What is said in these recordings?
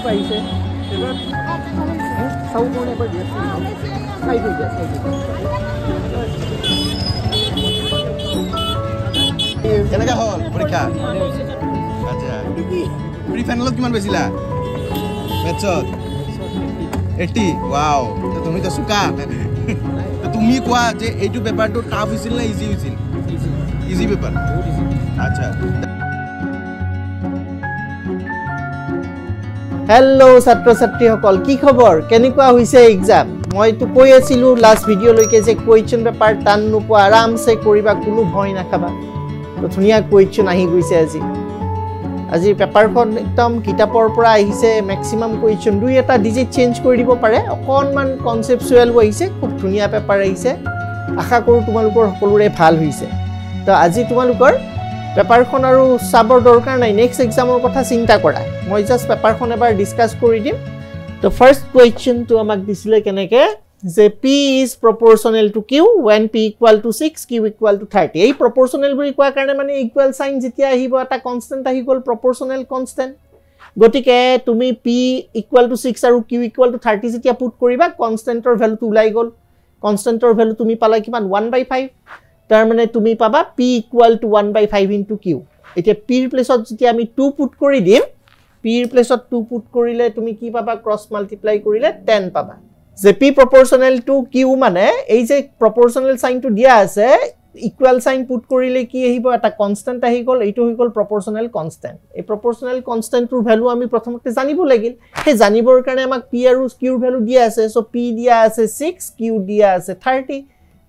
পাইছে এবাৰ চাউ কোন এবাৰ দিয়া খাই দিয়া কেনেকা হল পৰীক্ষা আচ্ছা প্ৰি ফাইনালত কিমান পাইছিলা মেথছত 80 ওয়াও তুমি তো সুকা তুমি কোৱা যে এইটো পেপাৰটো টাফ হৈছিল না ইজি হৈছিল ইজি পেপাৰ আচ্ছা হেল্লো ছাত্ৰ ছাত্ৰীসকল কি খবৰ কেনেকুৱা হৈছে এক্সাম মই তো কৈ আছিলো লাষ্ট ভিডিও লৈকে যে কোৱেশ্চন পেপাৰ টান নোপোৱা আৰামছে কৰিবা কোনো ভয় নাখাবা তো ধুনীয়া কোৱেশ্চন আহি গৈছে আজি পেপাৰখন একদম কিতাপৰ পৰা আহিছে ম্যাক্সিমাম কোৱেশ্চন দুই এটা ডিজিট চেঞ্জ কৰি দিব পাৰে অকনমান কনসেপচুৱেল হৈছে খুব ধুনীয়া পেপাৰ আহিছে আশা কৰো তোমালোকৰ সকলোৰে ভাল হৈছে তো আজি তোমালোকৰ পেপাৰখন আৰু সাবৰ দৰকাৰ নাই নেক্সট এক্সামৰ কথা চিন্তা কৰা মই জাস্ট পেপাৰখন এবাৰ ডিসকাস কৰি দিম তো ফাৰ্স্ট কোৱেশ্চন তো আমাক দিছিলে কেনেকে যে p is proportional to q when p equal to 6 q equal to 30 এই proportional বুলি কোৱা কাৰণে মানে ইকুৱেল সাইন যেতিয়া আহিব এটা কনস্ট্যান্ট আহি গল proportional constant গতিকে তুমি p equal to 6 আৰু q equal to 30 যেতিয়া পুট কৰিবা কনস্ট্যান্টৰ ভ্যালুটো ওলাই গল কনস্ট্যান্টৰ ভ্যালু তুমি পালা কিমান 1/5 তাৰ মানে তুমি পাবা p equal to 1/5 into q এতিয়া p ৰ প্লেছত যেতিয়া আমি 2 পুট কৰি দিম p ৰ প্লেছত 2 পুট কৰিলে তুমি কি পাবা ক্ৰস মাল্টিপ্লাই কৰিলে 10 পাবা যে p proportional to q মানে এই যে proportional sign to দিয়া আছে equal sign put কৰিলে কি আহিব এটা constant আহি গল এইটো হৈ গল proportional constant এই proportional constant ৰ ভ্যালু আমি প্ৰথমতে জানিব লাগিল হে জানিবৰ কাৰণে আমাক p আৰু q ৰ ভ্যালু দিয়া আছে সো p দিয়া আছে 6 q দিয়া আছে 30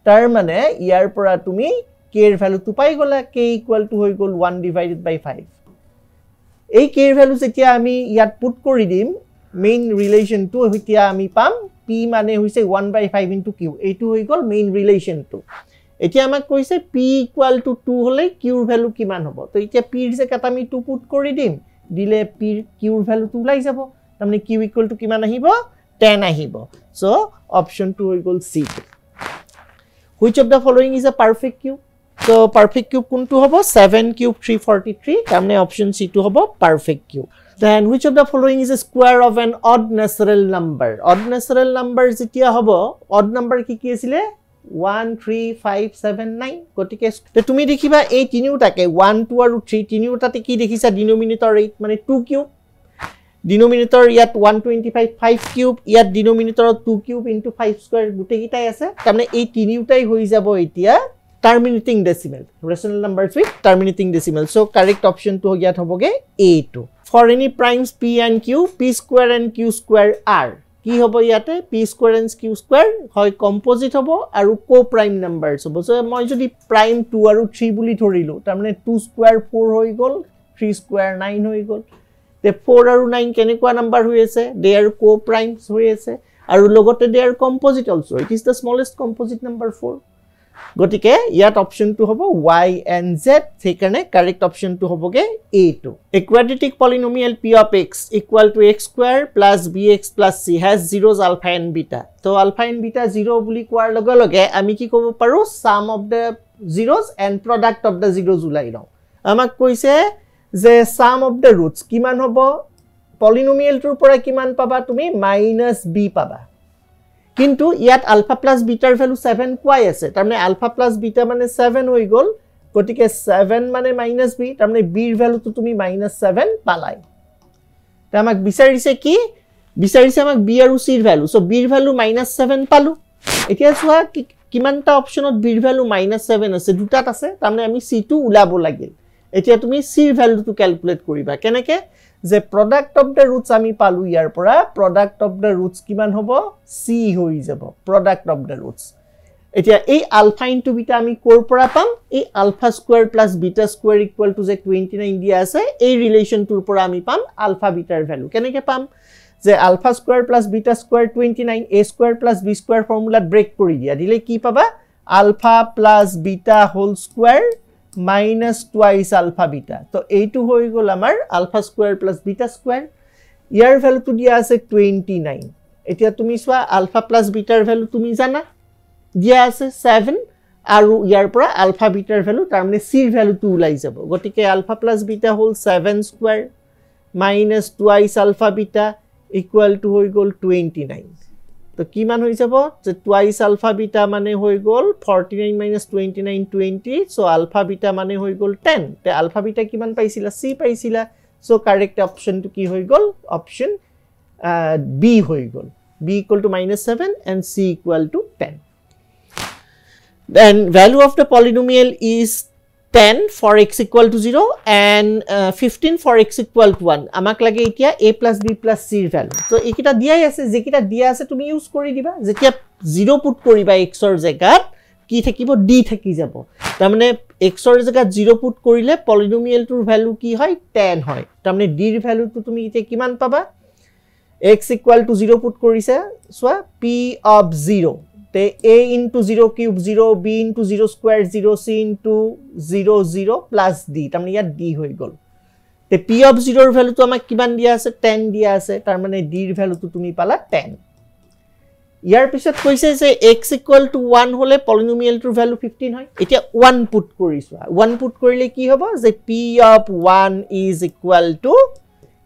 তাৰ মানে ইয়াৰ পৰা তুমি k ৰ ভ্যালুটো পাই গলা k = হৈ গল 1/5 এই k ৰ ভ্যালু যেতিয়া আমি ইয়াত পুট কৰি দিম মেইন ৰিলেশন টু হতিয়া আমি পাম p মানে হৈছে 1/5 into q এইটো হৈ গল মেইন ৰিলেশন টু এতিয়া আমাক কৈছে p equal to 2 হলে q ৰ ভ্যালু কিমান হ'ব তো এতিয়া p ৰ যে কাটা আমি 2 পুট কৰি দিম দিলে p q ৰ ভ্যালুটো ওলাই যাব তাৰমানে q equal to কিমান আহিব 10 আহিব সো অপশন 2 হৈ গল c which of the following is a perfect cube so perfect cube কোনটো হ'ব 7 cube 343 তাৰমানে অপশন c টো হ'ব perfect cube Then which of the following is a square of an odd natural number? Odd natural number যেতিয়া হবে odd number কি আছিল 1 3 5 7 9 গটিকে তে তুমি দেখিবা এই তিনিওটাকে 1 2 আৰু 3 তিনিওটাতে কি দেখিছা ডিনোমিনেটৰ 8 মানে 2 কিউব ডিনোমিনেটৰ ইয়াত 125 5 কিউব ইয়াত ডিনোমিনেটৰ 2 কিউব into 5 স্কয়াৰ গুটেকিটাই আছে তাৰমানে এই তিনিওটাই হৈ যাব এতিয়া terminating decimal rational numbers with terminating decimal so correct option to ইয়াত হবগে a2 for any primes p and q p square and q square are কি হবো ইয়াতে p square and q square হয় কম্পোজিট হবো আৰু কো প্ৰাইম নাম্বাৰস হবো so মই যদি প্ৰাইম 2 আৰু 3 বুলি ধৰিলো তাৰ মানে 2 স্কয়াৰ 4 হৈ গল 3 স্কয়াৰ 9 হৈ গল তে 4 আৰু 9 কেনেকুৱা নাম্বাৰ হৈ আছে they are co primes হৈ আছে আৰু লগতে they are composite also it is the smallest composite number 4 গটিকে ইয়াত অপশন টু হ'ব y and z সেইকাৰণে কারেক্ট অপশন টু হ'বগে a2 a quadratic polynomial p of x equal to x square plus bx plus c has zeros alpha and beta তো alpha and beta 0 বুলি কোৱাৰ লগে লগে আমি কি ক'ব পাৰো sum of the zeros and product of the zeros উলাই লওঁ আমাক কৈছে যে sum of the roots কিমান হ'ব polynomial টোৰ পৰা কিমান পাবা তুমি -b পাবা কিন্তু ইয়াত আলফা প্লাস বিটাৰ ভ্যালু 7 কোৱাই আছে তাৰমানে আলফা প্লাস বিটা মানে 7 হৈ গল গটিকে 7 মানে -b তাৰমানে b ৰ ভ্যালুটো তুমি -7 পালাই তা আমাক বিচাৰিছে কি বিচাৰিছে আমাক b আৰু c ৰ ভ্যালু সো b ৰ ভ্যালু -7 পালো এতিয়া চোৱা কিমানটা অপচনত b ৰ ভ্যালু -7 আছে দুটাত আছে তাৰমানে আমি c টো উলাব লাগিল এতিয়া তুমি c ৰ ভ্যালুটো ক্যালকুলেট কৰিবা কেনেকে যে product of the roots আমি পালু ইয়াৰ পৰা product of the roots কিমান হ'ব c হৈ যাব product of the roots এতিয়া এই alpha into beta আমি কোৰ পৰা পাম এই alpha square plus beta square equal to যে 29 দিয়া আছে এই ৰিলেশনটোৰ পৰা আমি পাম alpha beta ৰ ভ্যালু কেনেকে পাম যে alpha square plus beta square 29 a square plus b square ফৰ্মুলাত ব্ৰেক কৰি দিয়া দিলে কি পাবা alpha plus beta whole square minus twice alpha beta তো এইটো হৈ গল আমাৰ alpha square plus beta square ইয়াৰ ভ্যালুটো দিয়া আছে 29 এতিয়া তুমি চোৱা alpha plus beta ৰ ভ্যালু তুমি জানা দিয়া আছে 7 আৰু ইয়াৰ পৰা alpha beta ৰ ভ্যালু তাৰমানে c ৰ ভ্যালুটো ওলাই যাব গটিকে alpha plus beta whole 7 square minus twice alpha beta equal to হৈ গল 29 তো কিমান হৈ যাব যে টুৱাইস আলফা বিটা মানে হৈ গল 49 - 29 20 সো আলফা বিটা মানে হৈ গল 10 তে আলফা বিটা কিমান পাইছিলা c পাইছিলা সো কারেক্ট অপশন টু কি হৈ গল অপশন b হৈ গল b equal to -7 and c equal to 10 then value of the polynomial is 10 for x equal to 0 and 15 for x equal to 1 আমাক লাগে এতিয়া a plus b plus c এর value তো এইকিটা দিয়াই আছে যেকিটা দিয়া আছে তুমি ইউজ কৰি দিবা যেতিয়া 0 পুট কৰিবা x এৰ জায়গাত কি থাকিব d থাকি যাব তাৰ মানে x এৰ জায়গাত 0 পুট কৰিলে পলিনোমিয়ালটোৰ ভ্যালু কি হয় 10 হয় তাৰ মানে d এর ভ্যালুটো তুমি এতিয়া কিমান পাবা x equal to 0 পুট কৰিছে সোয়া p of 0 te a into 0 cube 0 b into 0 square 0 c into 0 0 plus d tamne ya d hoy gol te p of 0 er value to amak kiman dia ase 10 dia ase tar mane d er value to tumi pala 10 yar pisot koise je x equal to 1 hole polynomial tur value 15 hoy etia 1 put korisu 1 put korile ki hobo je p of 1 is equal to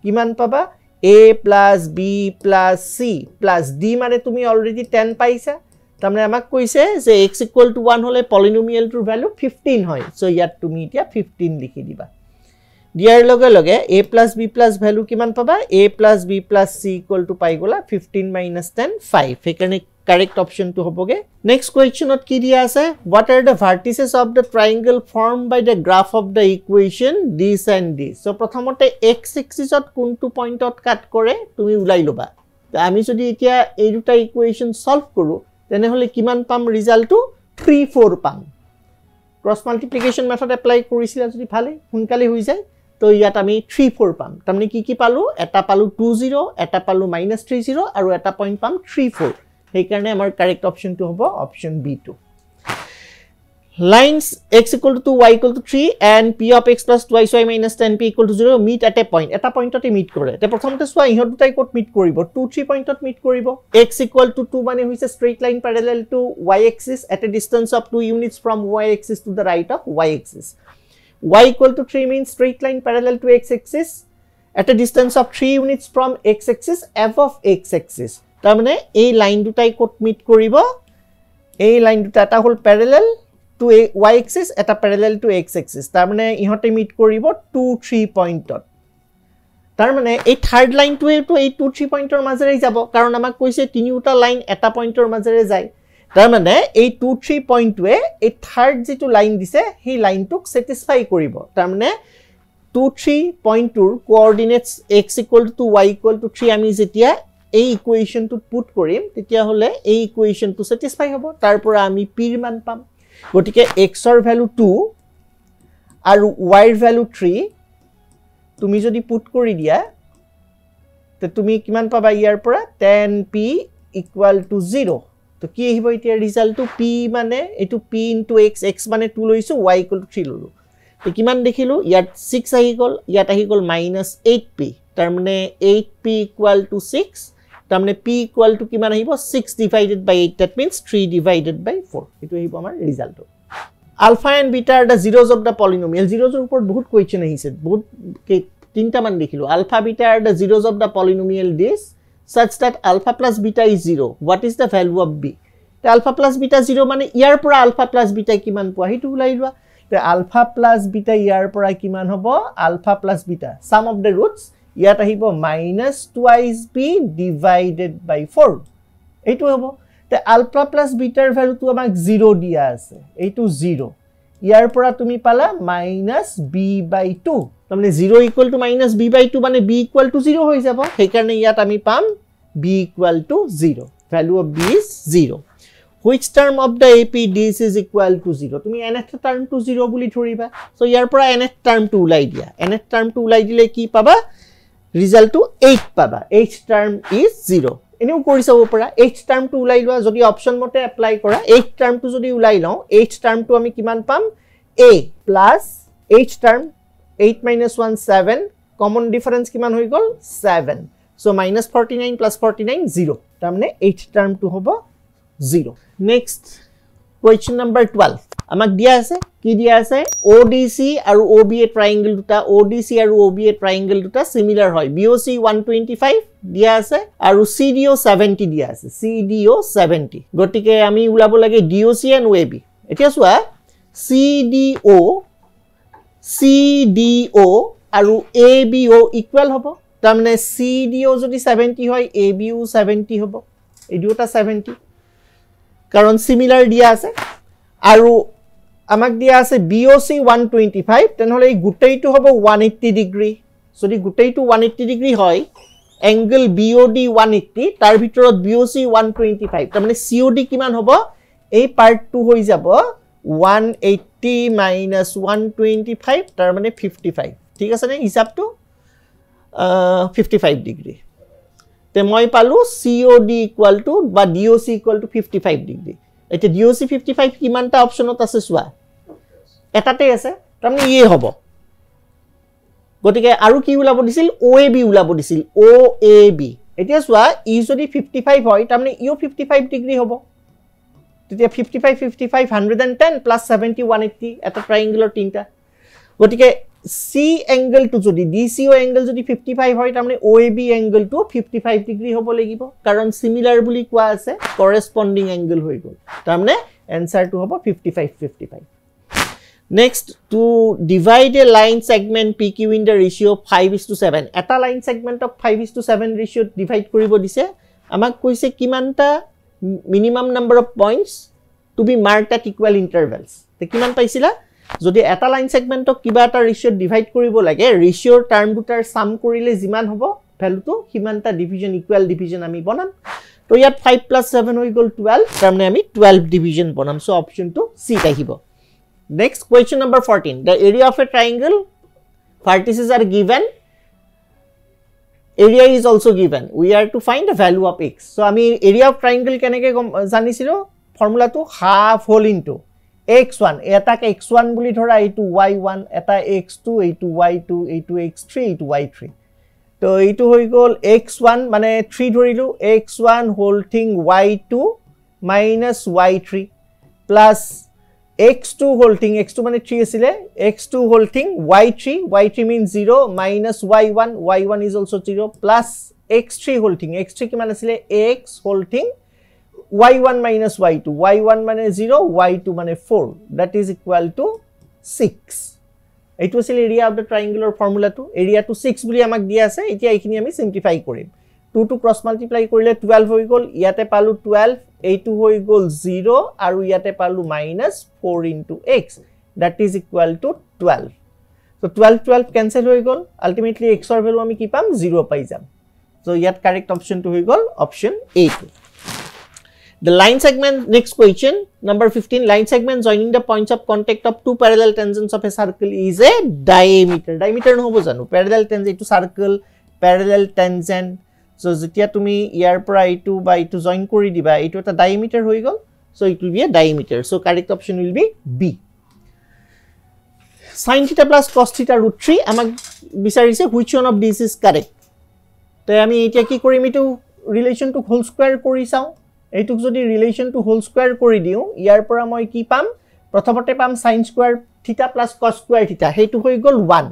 kiman paba a plus b plus c plus d mane tumi already 10 paisa তারমানে আমাক কইছে যে x equal to 1 হলে পলিনোমিয়ালটোৰ value 15 হয় so ইয়াত তুমি এতিয়া 15 লিখি দিবা দিয়াৰ লগে লগে a plus b plus value কিমান পাবা a plus b plus c equal to পাই গলা 15 minus 10 5 হেকাৰণে কারেক্ট অপশন টু হবগে নেক্সট কোয়েশ্চনত কি দিয়া আছে what are the vertices of the triangle formed by the graph of the equation this and this so প্ৰথমতে x axisত কোনটো পইণ্টত কাট কৰে তুমি উলাই লবা আমি যদি এতিয়া এই দুটা ইকুয়েশন সলভ কৰো তেনে হলে কিমান পাম ৰিজাল্টটো 3 4 পাম ক্ৰস মাল্টিপ্লিকেশন মেথড এপ্লাই কৰিছিলা যদি ভালে হুনকালে হৈ যায় তো ইয়াত আমি 3 4 পাম তামনে কি পালো এটা পালো 20 এটা পালো -30 আৰু এটা পইণ্ট পাম 34 সেই কাৰণে আমাৰ কারেক্ট অপশনটো হ'ব option B2 lines x equal to 2 y equal to 3 and p of x plus twice y minus 10p equal to 0 meet at a point eta pointতে meet কৰে তে প্ৰথমতে সোৱা ইহত দুটাই কত meet কৰিব 2 3 পইণ্টত meet কৰিব x equal to 2 মানে হৈছে straight line parallel to y axis at a distance of 2 units from y axis to the right of y axis y equal to 3 means straight line parallel to x axis at a distance of 3 units from x axis above x axis তাৰ মানে এই line দুটাই কত meet কৰিব এই line দুটা এটা হল parallel to y axis eta parallel to x axis tar mane ihote meet koribo 2 3 pointot tar mane ei third line to ei 2 3 pointor majere jabo karon amak koise tinuta line eta pointor majere jay tar mane ei 2 3 point we ei third jitu line dise he line tuk satisfy koribo tar mane 2 3 point tur coordinates x equal to y equal to 3 ami jetia এই equation to put কৰিম তেতিয়া হলে এই equation two satisfy হবো তাৰ পৰা আমি p ৰ মান পাম গটিকে x এৰ ভ্যালু 2 আৰ y এৰ ভ্যালু 3 তুমি যদি পুট কৰি দিয়া তে তুমি কিমান পাবা ইয়াৰ পৰা 10p = 0 তো কি আহিব এতিয়া ৰিজাল্টটো p মানে এটো p * x x মানে 2 লৈছো y = 3 ললো তো কিমান দেখিলো ইয়াত 6 আহি গল ইয়াত আহি গল -8p তাৰ মানে 8p = 6 তাৰ মানে p = কিমান আহিব 6 divided by 8 that means 3 divided by 4 এটো আহিব আমাৰ result alpha and beta are the zeros of the polynomial zeros এর উপর বহুত কোয়েশ্চন আহিছে বহুত তিনটা মান দেখিলো alpha beta are the zeros of the polynomial this such that alpha plus beta is 0 what is the value of b তে alpha plus beta 0 মানে ইয়াৰ পৰা alpha plus beta কিমান পোৱা হেতু উলাই লোৱা তে alpha plus beta ইয়াৰ পৰা কিমান হ'ব alpha plus beta sum of the roots ইয়াত আহিব -2 b divided by 4 এইটো হ'ব তে alpha plus beta এর ভ্যালু তো আমাক 0 দিয়া আছে এইটো 0 ইয়াৰ পৰা তুমি পালা -b/2 মানে 0 = -b/2 মানে b = 0 হৈ যাব সেই কাৰণে ইয়াত আমি পাম b = 0 value of b is 0 which term of the ap this is equal to 0 তুমি nth term to 0 বুলি ধৰিবা সো ইয়াৰ পৰা nth term to উলাই দিয়া nth term to উলাই দিলে কি পাবা result to 8 পাবা h term is 0 এনেও কৰি চাব পৰা h term to উলাই লোৱা যদি অপশন মতে এপ্লাই কৰা h term to যদি উলাই লও h term to আমি কিমান পাম a plus h term 8 - 1 7 common difference কিমান হৈ গল 7 so -49 + 49 0 তাৰ মানে h term to হ'ব 0 next question number 12 আমাক দিয়া আছে কি দিয়া আছে ODC আৰু OBA ট্ৰায়াঙ্গল দুটা ODC আৰু OBA ট্ৰায়াঙ্গল দুটা সিমিলাৰ হয় BOC 125 দিয়া আছে আৰু CDO 70 দিয়া আছে CDO 70 গটিকে আমি উলাব লাগে DOC and OAB এতিয়া চোৱা CDO আৰু ABO ইকুয়াল হ'ব তাৰমানে CDO যদি 70 হয় ABO 70 হ'ব এই দুটা 70 কাৰণ সিমিলাৰ দিয়া আছে আৰু আমাক দিয়া আছে BOC 125 তেনহলে এই গুটেইটো হ'ব 180 ডিগ্ৰী যদি গুটেইটো 180 ডিগ্ৰী হয় angle BOD 180 তাৰ ভিতৰত BOC 125 তাৰমানে COD কিমান হ'ব এই পাৰ্টটো হৈ যাব 180 minus 125 তাৰমানে 55 ঠিক আছে নে হিসাবটো 55 ডিগ্ৰী তে মই পালো COD equal to বা DOC equal to 55 ডিগ্ৰী এটা DOC 55 কিমানটা অপচনত আছে সোৱা এটাতে আছে তাৰমানে ইয়ে হ'ব গটিকে আৰু কি উলাব দিছিল OAB উলাব দিছিল OAB এতিয়া সোৱা ই যদি 55 হয় তাৰমানে ইও 55 ডিগ্ৰী হ'ব তেতিয়া 55 55 110 plus 70 180 এটা ট্ৰায়াঙ্গলৰ তিনটা গটিকে C angle to যদি DCO angle যদি 55 হয় তাৰমানে OAB angle to 55 ডিগ্ৰী হ'ব লাগিব কাৰণ সিমিলাৰ বুলি কোৱা আছে corresponding angle হৈ গল তাৰমানে answer to হ'ব 55 55 next to divide a line segment PQ in the ratio 5:7 এটা line segment of 5:7 ratio divide কৰিব দিছে আমাক কৈছে কিমানটা minimum number of points to be marked at equal intervals তে কিমান পাইছিলা যদি এটা লাইন সেগমেন্টক কিবা এটা ৰেশিও ডিভাইড কৰিব লাগে ৰেশিওৰ টাৰ্ম দুটাৰ সাম কৰিলে যিমান হ'ব ভ্যালুটো কিমানটা ডিভিজন ইকুয়াল ডিভিজন আমি বনাম তো ইয়াত 5 + 7 হৈ গল 12 তাৰমানে আমি 12 ডিভিজন বনাম সো অপচন টু সি আহিব next question number 14 the area of a triangle vertices are given area is also given we are to find the value of x so আমি area of triangle কেনেকে জানিছিলো formula তো half whole into x1 এটাকে x1 বুলি ধৰা এইটো y1 এটা x2 এইটো y2 এইটো x3 এইটো y3 তো এইটো হৈ গল x1 মানে 3 ধৰিলো x1 whole thing y2 minus y3 plus x2 whole thing x2 মানে 3 আছিলে x2 whole thing y3 means 0 minus y1 y1 is also 0 plus x3 whole thing x3 কিমান আছিলে x whole thing y1 minus y2 y1 মানে 0 y2 মানে 4 that is equal to 6 এইটো আছিল area of the triangular formula to area to 6 বুলি আমাক দিয়া আছে এতিয়া এইখিনি আমি সিম্পলিফাই কৰিম 2 টু ক্ৰস মাল্টিপ্লাই কৰিলে 12 হৈ গল ইয়াতে পালো 12 এইটো হৈ গল 0 আৰু ইয়াতে পালো -4 into x that is equal to 12 so 12 cancel হৈ গল ultimately x ৰ ভ্যালু আমি কি পাম 0 পাই যাম so ইয়াত কারেক্ট অপশন টু হৈ গল option A The line segment, next question, number 15, line segment joining the points of contact of two parallel tangents of a circle is a diameter. Diameter no hobo janu. Parallel tangent to circle, parallel tangent. So, jetia tumi ইয়াৰ পৰা এইটো বা এইটো join কৰি দিবা, এইটো এটা diameter হৈ গল. So, it will be a diameter. So, correct option will be B. Sin theta plus cos theta root 3, আমাক বিচাৰিছে which one of these is correct. তো আমি এতিয়া কি কৰিম এইটো relation to whole square কৰি চাও. এইটুক যদি ৰিলেশন টু হোল স্কয়াৰ কৰি দিও ইয়াৰ পৰা মই কি পাম প্ৰথমতে পাম sin স্কয়াৰ থিটা প্লাস cos স্কয়াৰ থিটা হেতু হৈ গল 1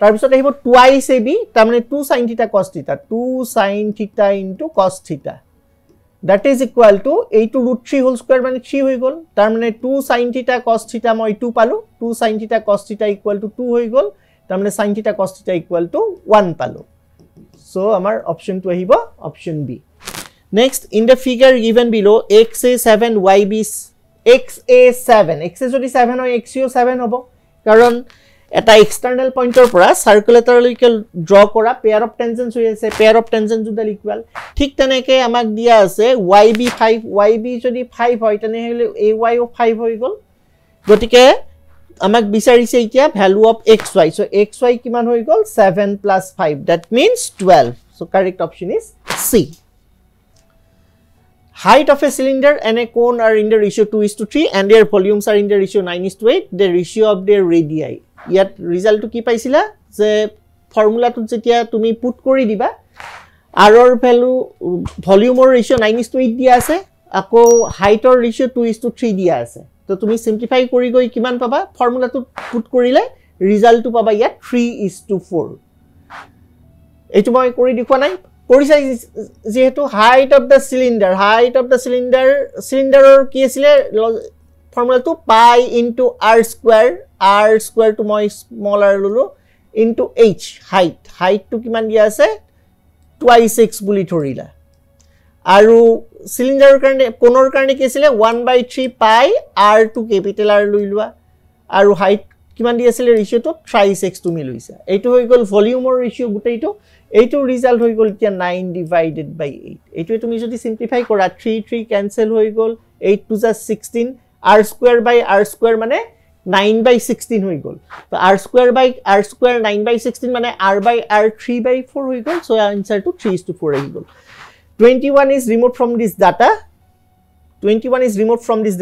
তাৰ পিছত আহিব টুৱাইস ab তাৰ মানে 2 sin থিটা cos থিটা 2 sin থিটা into cos থিটা that is equal to এইটো √3 হোল স্কয়াৰ মানে 3 হৈ গল তাৰ মানে 2 sin থিটা cos থিটা মই 2 পালো 2 sin থিটা cos থিটা equal to 2 হৈ গল তাৰ মানে sin থিটা cos থিটা equal to 1 পালো so আমাৰ অপচন টু আহিব option B Next, in the figure given below, xa7, yb xa7, xa যদি 7 হয় xo 7 হ'ব কাৰণ এটা external pointer পৰা circulatorলৈকে draw কৰা pair of tangents হৈ আছে pair of tangents দুডাল ইকুয়াল ঠিক তেনেকে আমাক দিয়া আছে yb5 yb যদি 5 হয় তেনেহলে ay ও 5 হৈ গল গটিকে আমাক বিচাৰিছে এতিয়া value of xy so xy কিমান হৈ গল 7 plus 5 that means 12 so correct option is C Height of a cylinder and a cone are in the ratio 2:3 and their volumes are in the ratio 9:8 the ratio of their radii yet result to ki paisila je formula tu jetia tumi put kori diba r or value volume or ratio 9:8 dia ase ako height or ratio 2:3 dia ase তো তুমি simplify কৰি গৈ কিমান পাবা ফৰ্মুলাটো put কৰিলে ৰিজাল্টটো পাবা ইয়াত 3:4 এইটো মই কৰি দেখুৱা নাই কৰিছে যেহেতু হাইট অফ দা সিলিন্ডাৰৰ কি আছিল ফৰ্মুলাটো pi into r square to মই স্মল r ললো ইনটু h হাইট টু কিমান দিয়া আছে 2x বুলি ধৰিলা আৰু সিলিন্ডাৰৰ কাৰণে কোণৰ কাৰণে কি আছিল 1/3 পাই r টু ক্যাপিটেল r লৈ লোৱা আৰু হাইট কিমান দি আছিল ৰেশিওটো 3x তুমি লৈছা এইটো হৈ গল ভলিউমৰ ৰেশিও গুটেইটো এইটো ৰিজাল্ট হৈ গল এতিয়া 9/8 এইটো তুমি যদি সিম্পলিফাই কৰা 3 ক্যান্সেল হৈ গল 8 to 16 r স্কয়াৰ মানে 9/16 হৈ গল তো r স্কয়াৰ 9/16 মানে r 3/4 হৈ গল সো आंसर টু 3:4 হৈ গল 21 is removed from this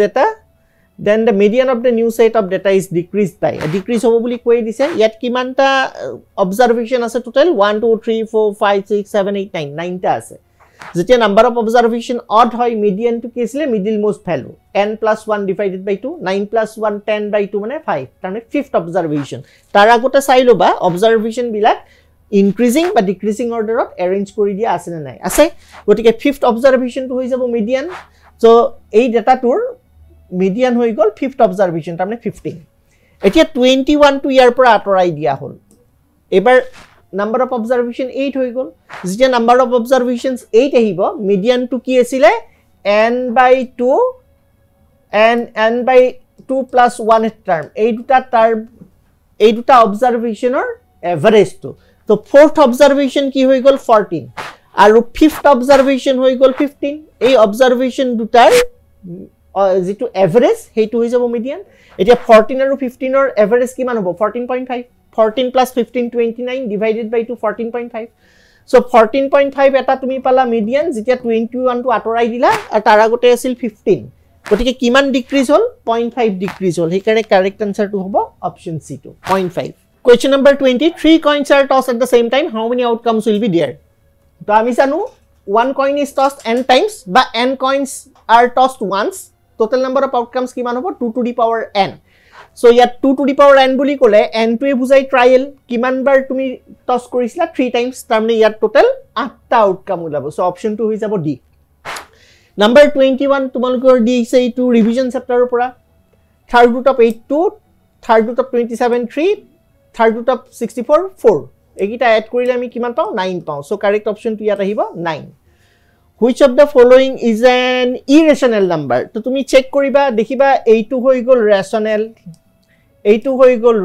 data then the median of the new set of data is decreased by decrease hobo boli koi dise yat kimanta observation ase total 1 2 3 4 5 6 7 8 9 9 ta ase jetia number of observation odd hoy median to kesile middle most value n plus 1 divided by 2 9 plus 1 10/2 mane 5 tarne fifth observation tar agote sai loba observation bilak increasing বা decreasing order of arrange কৰি দিয়া আছে না নাই আছে গটিকে fifth observation to হৈ যাব median so এই data tour median হৈ গল fifth observation তাৰমানে 15 এতিয়া 21 to ইয়াৰ পৰা আতৰাই দিয়া হল এবাৰ number of observation 8 হৈ গল যেতিয়া number of observations 8 আহিব median to কি আছিল n/2 n/2 plus 1 term এই দুটা observationৰ average to so fourth observation কি হৈ গল 14 আৰু fifth observation হৈ গল 15 এই observation দুটাৰ যেটো এভাৰেজ হেতু হৈ যাব মিডিয়ান এতিয়া 14 আৰু 15 ৰ এভাৰেজ কিমান হ'ব 14.5 14 plus 15 29 divided by 2 14.5 so 14.5 এটা তুমি পালা মিডিয়ান যেতিয়া 21 টো আতৰাই দিলা আৰু তাৰ আগতে আছিল 15 গটিকে কিমান ডিক্ৰিজ হল 0.5 ডিক্ৰিজ হল হেকাৰণে কাৰেক্ট আনসাৰ টো হ'ব অপচন সি টো 0.5 question number 20 3 coins are tossed at the same time how many outcomes will be there to ami janu one coin is tossed n times ba n coins are tossed once total number of outcomes kiman hobo 2 to the power n so yat 2 to the power n buli kole n to e bujai trial kiman bar tumi toss korisila 3 times tarmane yat total 8 ta outcome ulabo so option 2 hoi jabo d number 21 tumalukor d sei to revision chapter pora third root of 8 2 third root of 27 3 third root of 64 4 egita add korile ami kiman pau 9 pau so correct option to yat ahibo 9 which of the following is an irrational number to tumi check koriba dekhiba ei2 hoi gol rational ei2 hoi gol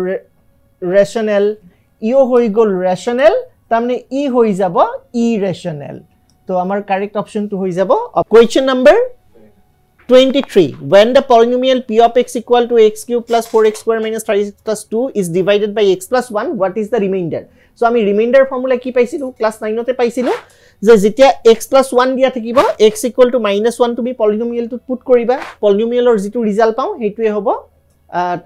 rational io hoi gol rational tamne e hoi jabo irrational to amar correct option to hoi jabo question number 23 when the polynomial p of x equal to x cube plus 4x square minus 3x plus 2 is divided by x plus 1 what is the remainder so ami remainder formula ki paisilu class 9 ote paisilu je jetia x plus 1 dia thakibo x equal to minus 1 tumi polynomial to put koriba polynomial or jitu result pau hetuye hobo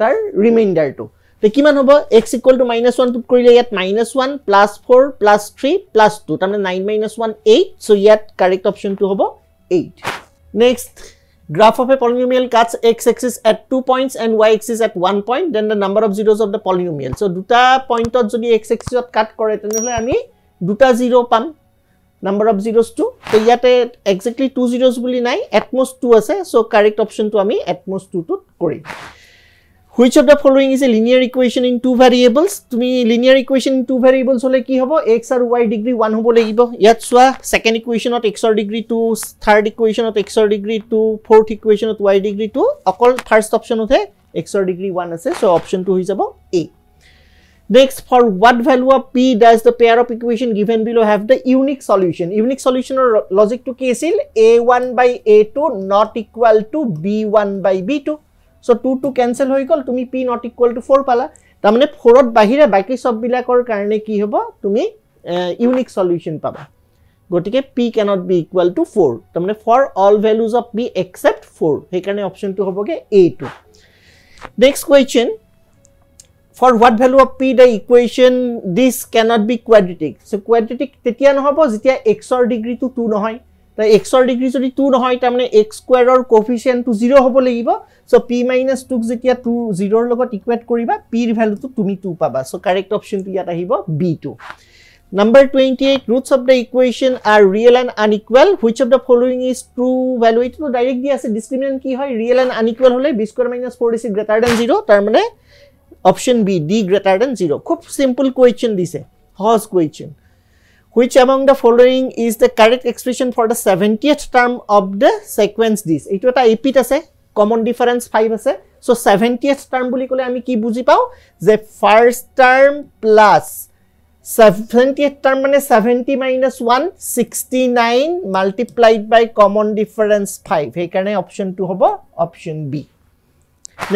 tar remainder to to kiman hobo x equal to minus 1 put korile yat minus 1 plus 4 plus 3 plus 2 tamne 9 minus 1 8 so yat correct option to hobo 8 next graph of a polynomial cuts x axis at 2 points and y axis at 1 point then the number of zeros of the polynomial so duta point ot jodi x axis ot cut kore tenhole ami duta zero pam number of zeros to so yate exactly 2 zeros buli nai at most 2 ase so correct option to ami at most 2 to kori which of the following is a linear equation in two variables tumi linear equation in two variables hole ki hobo x or y degree 1 hobo lagibo yat swa second equation of x or degree 2 third equation of x or degree 2 fourth equation of y degree 2 akol first option othe x or degree 1 ase so option 2 hoi jabo a next for what value of p does the pair of equation given below have the unique solution or logic to ki asil a1 by a2 not equal to b1 by b2 so 2 to cancel hoi gol tumi p not equal to 4 pala tamane 4 ot bahire baki sob bilakor karone ki hobo tumi unique solution paba gotike p cannot be equal to 4 tamane for all values of p except 4 he karone option 2 hobo ge a2 next question for what value of p the equation this cannot be quadratic so quadratic tetia no hobo jetia x or degree to 2 no hoy তা x ৰ degree যদি 2 নহয় তাৰ মানে x স্কয়াৰৰ কোএফিচিয়েন্ট two 0 হ'ব লাগিব so p - 2 যেতিয়া 2 0 ৰ লগত ইকুৱেট কৰিবা p ৰ ভ্যালুটো তুমি 2 পাবা সো কাৰেক্ট অপচনটো ইয়াত আহিব b2 Number 28, roots of the equation are real and unequal. Which of the following is true value? It is direct diya ase discriminant ki hoy real and unequal hole b square minus 4 is greater than 0. Tar mane option B, D greater than 0. Khub simple question dise. Horse question. Which among the following is the correct expression for the 70th term of the sequence this? It is a repeat ase. Common difference 5 ase. So 70th term boli kole ami ki buji pao? The first term plus 70th term মানে 70 minus 1 69 multiplied by common difference 5 এই কারণে option 2 হবে option B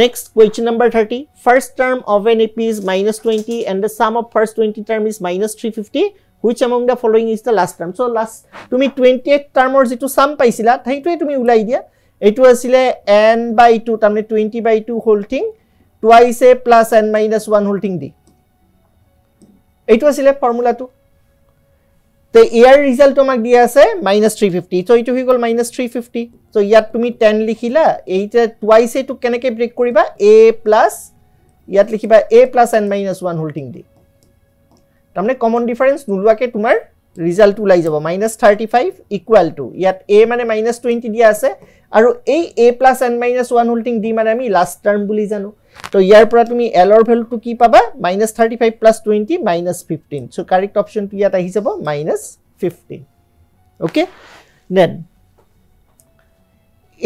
next question number 30 first term of an AP is -20 and the sum of first 20 term is -350 which among the following is the last term so last তুমি 28th term or যেটো sum পাইছিলা সেইটোই তুমি উলাই দিয়া এটো আছিল n/2 তাৰমানে 20/2 whole thing twice a plus n minus 1 whole thing দি এইটো আছিল ফর্মুলাটো তে ইয়াৰ ৰিজাল্ট আমাক দিয়া আছে -350 সো এইটো হৈ গল -350 সো ইয়াত তুমি 10 লিখিলা এইটা টুৱাইস এটো কেনেকৈ ব্ৰেক কৰিবা a প্লাস ইয়াত লিখিবা a plus n minus 1 whole thing দি তাৰমানে কমন ডিফাৰেন্স নুলুৱাকে তোমাৰ ৰিজাল্ট ওলাই যাব -35 ইকুৱেল টু ইয়াত a মানে -20 দিয়া আছে আৰু এই a plus n minus 1 whole thing দি মানে আমি লাষ্ট টার্ম বুলি জানো তো ইয়াৰ পৰা তুমি l ৰ ভ্যালুটো কি পাবা -35 plus 20 -15 so correct option to ইয়াত আহি যাব -15 okay then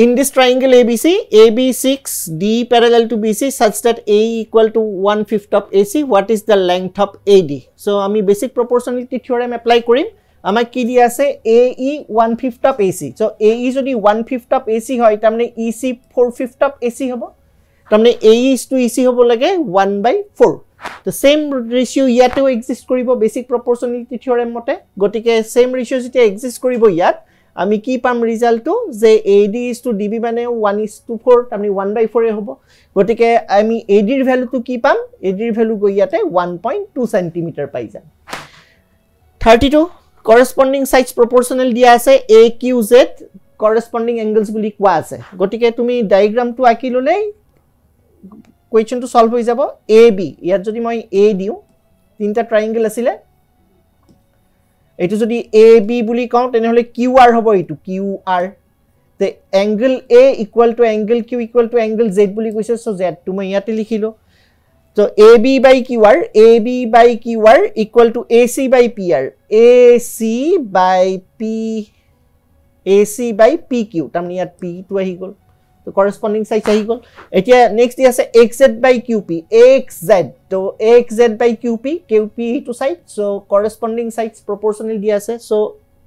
in this triangle ABC AB 6D parallel to BC such that AE equal to 1/5 of AC what is the length of AD so আমি basic proportionality theorem apply কৰিম আমাক কি দিয়া আছে AE 1/5 of AC so AE যদি 1/5 of AC হয় তাৰমানে EC 4/5 of AC হ'ব তাৰমানে AE is to EC হ'ব লাগে 1/4 the same ratio ইয়াতেও এক্সিস্ট কৰিব বেসিক proportionality theorem মতে গটিকে same ratio যেতিয়া এক্সিস্ট কৰিব ইয়াত আমি কি পাম ৰিজাল্টটো যে AD is to DB মানে 1:4 তাৰমানে 1/4 এ হ'ব গটিকে আমি AD ৰ ভ্যালুটো কি পাম AD ৰ ভ্যালু গৈ ইয়াতে 1.2 cm পাই যাম 32 corresponding sides proportional দিয়া আছে AQZ corresponding angles বুলি কোৱা আছে গটিকে তুমি ডায়াগ্ৰামটো আঁকি ললে question to solve হৈ যাব AB ইয়াত যদি মই A দিও তিনটা ট্ৰায়াঙ্গল আছিল এটো যদি AB বুলি কও তেনে হলে QR হ'ব এটো QR the angle A equal to angle Q equal to angle Z বুলি কৈছে so Z to মই ইয়াতে লিখিলো so AB by QR equal to AC by PR AC by PQ তাৰমানে ইয়াত P to আহি গল so corresponding sides ahi gol etia next dia ase xz by qp xz to xz by qp to side so corresponding sides proportional dia ase so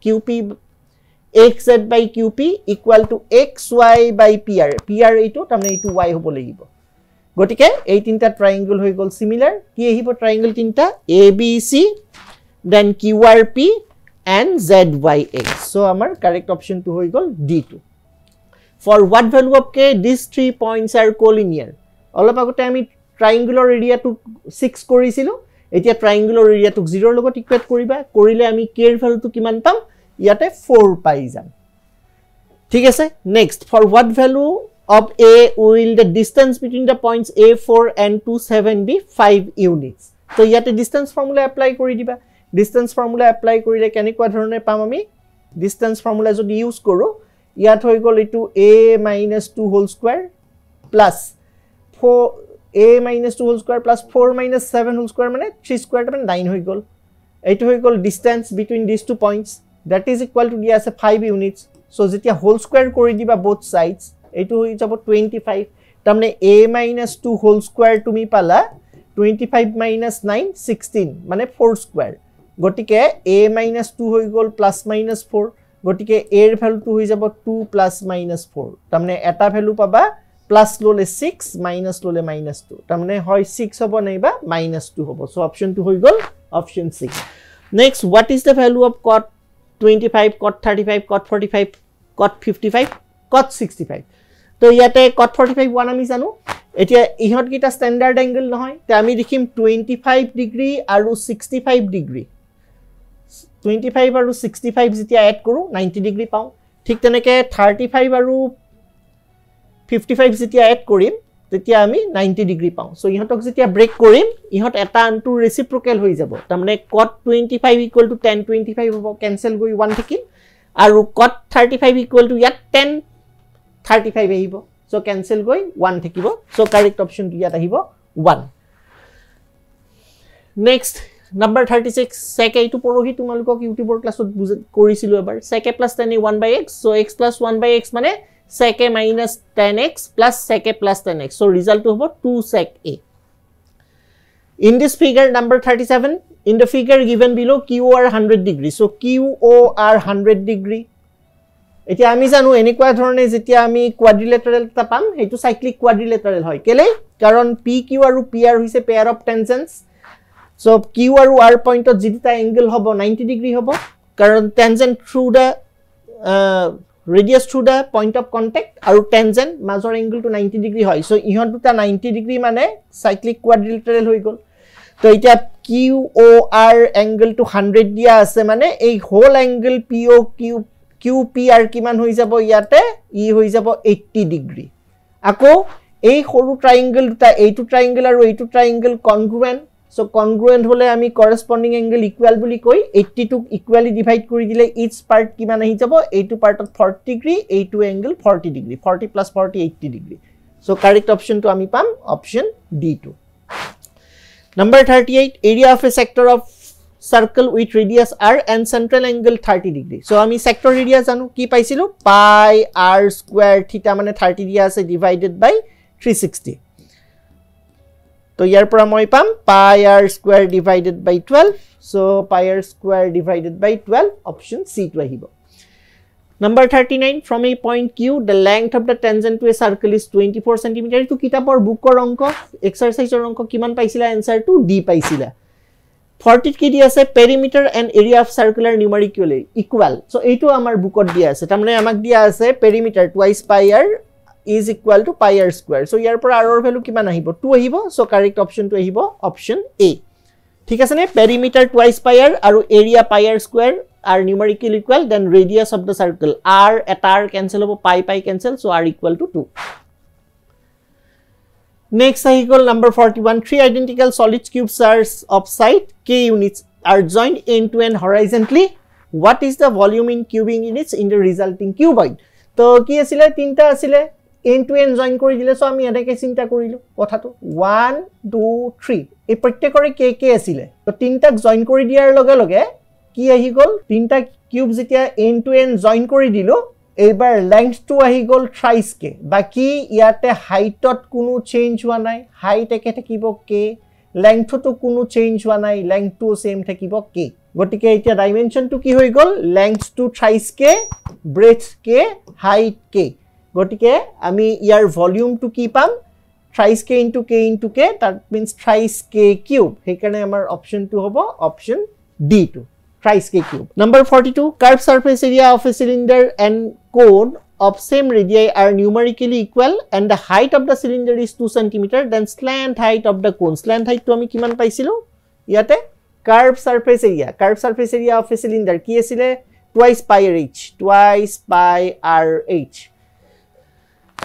qp xz by qp equal to xy by pr eto tamne eto y hobo lagibo gotike ei tinta triangle hoi gol similar ki ehibo triangle tinta abc then qrp and zyx so amar correct option to hoi gol d2 For what value of k these 3 points are collinear? All agote ami triangular area to 6 korisilu. Etia triangular area to 0 logot equate koriba. Korile ami k er value to kiman pam? Yate 4 pai jam. Thik ase? Next, for what value of A will the distance between the points A4 and 27 be 5 units? So yate distance formula apply kori diba. Distance formula apply korile kenekwa dhorone pam ami? Distance formula jodi use koru ইয়াত হৈ গল এটো a - 2 whole square plus 4 a - 2 whole square plus 4 - 7 whole square মানে 3 square মানে 9 হৈ গল এটো হৈ গল distance between these two points that is equal to দিয়া আছে 5 units so যেতিয়া whole square কৰি দিবা both sides এটো হৈ যাব 25 তাৰমানে a - 2 whole square তুমি পালা 25 - 9 16 মানে 4 square গটিকে a - 2 হৈ গল plus minus 4 গটিকে a এর ভ্যালু টু হৈ যাব 2 plus minus 4 তাৰমানে এটা ভ্যালু পাবা প্লাস ললে 6 মাইনাস ললে -2 তাৰমানে হয় 6 হ'ব নাইবা -2 হ'ব সো অপশন 2 হৈ গল option 6 next what is the value of cot 25 cot 35 cot 45 cot 55 cot 65 তো ইয়াতে cot 45 ওয়ান আমি জানো এতিয়া ইহত কিটা স্ট্যান্ডার্ড অ্যাঙ্গেল নহয় তে আমি লিখিম 25 ডিগ্ৰী আৰু 65 ডিগ্ৰী 25 আৰু 65 যেতিয়া এড কৰো 90 ডিগ্ৰী পাওঁ ঠিক তেনেকে 35 আৰু 55 যেতিয়া এড কৰিম তেতিয়া আমি 90 ডিগ্ৰী পাওঁ সো ইহতক যেতিয়া ব্ৰেক কৰিম ইহত এটা আনটো ৰেচিপ্ৰকেল হৈ যাব তাৰমানে cot 25 = tan 25 হ'ব কেনসেল গৈ 1 থাকিল আৰু cot 35 = ইয়াত tan 35 আহিব সো কেনসেল গৈ 1 থাকিব সো কাৰেক্ট অপচন ইয়াত আহিব 1 next Number 36 sec a to porohi tumalukok YouTube class korisilu ebar sec a plus tan a 1/x so x plus 1/x mane sec a minus tan x plus sec a plus tan x so result hobo 2 sec a in this figure number 37 in the figure given below QOR 100 degree so QOR 100 degree etia ami janu enikwa dhorone jetia ami quadrilateral ta pam hetu cyclic quadrilateral hoy kele karon PQ aru PR hoise pair of tangents So Q আৰু R point of jita angle hobo 90 degree hobo karon tangent through the radius through the point of contact aru tangent major angle to 90 degree hoy so ihon duta 90 degree mane cyclic quadrilateral hoi gol to eta QOR angle to 100 dia ase mane ei whole angle QPR kiman hoi jabo iate e hoi jabo 80 degree ako ei horu triangle duta eitu triangle aru eitu triangle congruent So congruent hole ami corresponding angle equal boli koi 82 equally divide kori dile each part kiman ahi jabo a2 part of 40 degree a2 angle 40 degree 40 plus 40 80 degree so correct option to ami pam option D2 number 38 area of a sector of circle with radius r and central angle 30 degree so ami sector area janu ki paisilu pi r square theta mane 30 dia ase divided by 360 So here pura moi pam pi r square divided by 12 so pi r square divided by 12 option C to ahibo number 39 from a point Q the length of the tangent to a circle is 24 cm to kitapor book or onko exercise or onko kiman paisila answer to D paisila 40 ki dia ase perimeter and area of circular numerically equal so eto amar book or dia ase tamne amak dia ase perimeter twice pi r is equal to pi r square so here por r value kiman ahibo 2 ahibo so correct option to ahibo option A thik ase ne perimeter twice pi r aru area pi r square are numerically equal then radius of the circle r at r cancel hobo pi cancel so r equal to 2 next cycle number 41 three identical solid cubes are of side k units are joined end to end horizontally what is the volume in cubing units in the resulting cuboid to ki asile tinta asile end to end join kori dile so ami adake chinta korilu kotha to 1 2 3 ei prottekore k asile to tinta join kori diar loge loge ki ahi gol tinta cube jetia end to end join kori dilo ebar length to ahi gol thrice k baki iate height ot kuno change hua nai height eke thakibo k length to kuno change hua nai length to same thakibo k gotike etia dimension to ki hoi gol length to thrice k breadth k height k gotike ami iar volume to ki pam thrice k into k that means thrice k cube hekane amar option to hobo option D2 thrice k cube number 42 curved surface area of a cylinder and cone of same radii are numerically equal and the height of the cylinder is 2 cm then slant height of the cone slant height to ami kiman paisilo iate curved surface area of a cylinder ki asile twice pi r h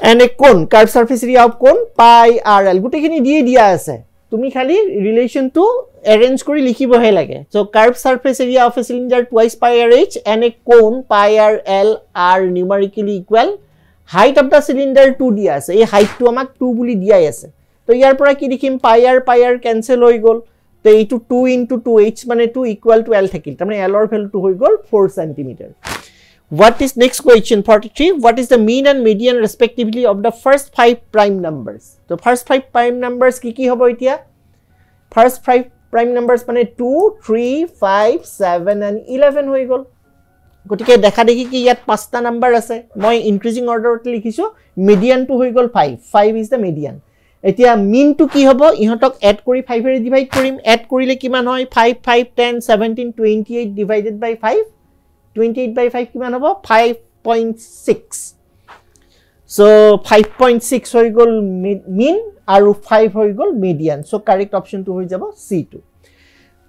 and a cone curved surface area of cone pi rl gute khini dia ase tumi khali relation to arrange kori likhibo he lage so curved surface area of a cylinder twice pi r h and a cone pi rl are numerically equal height of the cylinder 2 dia ase ei height to amak 2 buli dia ase to iar pora ki likhim pi r cancel hoi gol to eitu 2 into 2h mane 2 equal to l thakil tamane l or value to hoi gol 4 cm what is next question 43 what is the mean and median respectively of the first 5 prime numbers so first 5 prime numbers ki hobo etia first 5 prime numbers mane 2 3 5 7 and 11 hoi gol gotike dekha dekhi ki yat 5 ta number ase moi increasing order ot likhisu median to hoi gol 5 is the median etia mean to ki hobo ihotok add kori 5 ere divide korim add korile kiman hoy 5 5 10 17 28 divided by 5 28 by 5 kiman hobo 5.6 so 5.6 hoi gol mean aru 5 hoi gol median so correct option to hoi jabo C2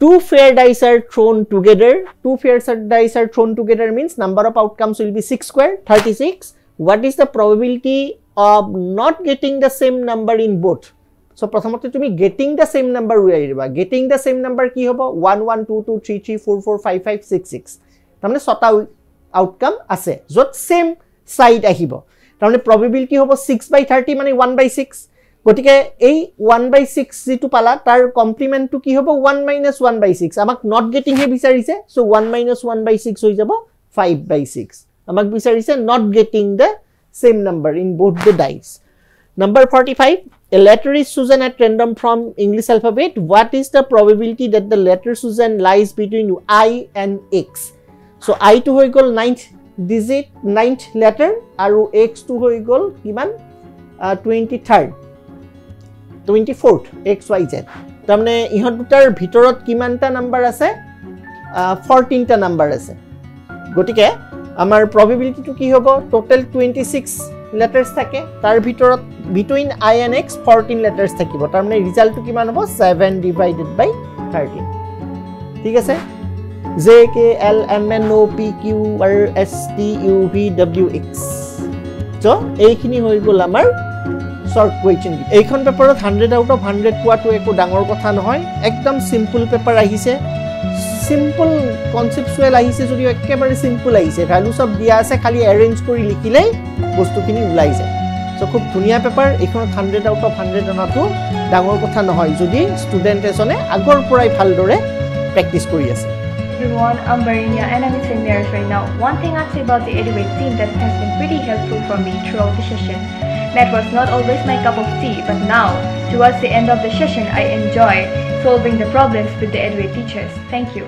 Two fair dice are thrown together. Two fair dice are thrown together means number of outcomes will be 6 square, 36. What is the probability of not getting the same number in both? So, prathamatte tumi getting the same number uliaiba. Getting the same number ki hobo 1 1 2 2 3 3 4 4 5 5 6 6. Tamane sota outcome ase. Jot same side ahibo. Tamane probability hobo 6 by 30 mane 1 by 6. গটিকে এই 1 by 6 যেটো পালা তার complement two কি হবে 1 minus 1 by 6 আমাক not getting হে বিচাৰিছে সো 1 minus 1 by 6 হৈ যাব 5 by 6 আমাক বিচাৰিছে not getting the same number in both the dice number 45 a letter is chosen at random from English alphabet what is the probability that the letter chosen lies between I and X so I to হৈ গল 9th digit 9th letter আৰু X to হৈ গল কিমান 23rd 24th XYZ তাৰমানে ইহত দুটাৰ ভিতৰত কিমানটা number আছে 14টা নাম্বাৰ আছে গটিকে আমাৰ probability টো কি হ'ব total 26 letters থাকে তাৰ ভিতৰত between I and X 14 letters থাকিব তাৰমানে ৰিজাল্ট টো কিমান হ'ব 7 divided by 13 ঠিক আছে J K L M N O P Q R S T U V W X so এইখিনি হৈ গল আমাৰ short question এইখন পেপাৰত 100 out of 100 পোৱাটো একো ডাঙৰ কথা নহয় একদম সিম্পল পেপাৰ আহিছে সিম্পল কনসেপচুৱেল আহিছে যদি একেবাৰে সিম্পল আহিছে ভ্যালু সব দিয়া আছে খালি অ্যাৰেঞ্জ কৰি লিখিলে বস্তুখিনি ওলাই যায় সো খুব ধুনিয়া পেপাৰ এইখন 100 out of 100 অনাটো ডাঙৰ কথা নহয় যদি ষ্টুডেন্ট এজনে আগৰ পৰাই ভালদৰে প্ৰেক্টিস কৰি আছে Everyone, I'm Barinia and I'm in St. Mary's right now. One thing I'd say about the Eduate team that has been pretty helpful for me throughout the session. Math was not always my cup of tea, but now, towards the end of the session, I enjoy solving the problems with the Eduate teachers. Thank you.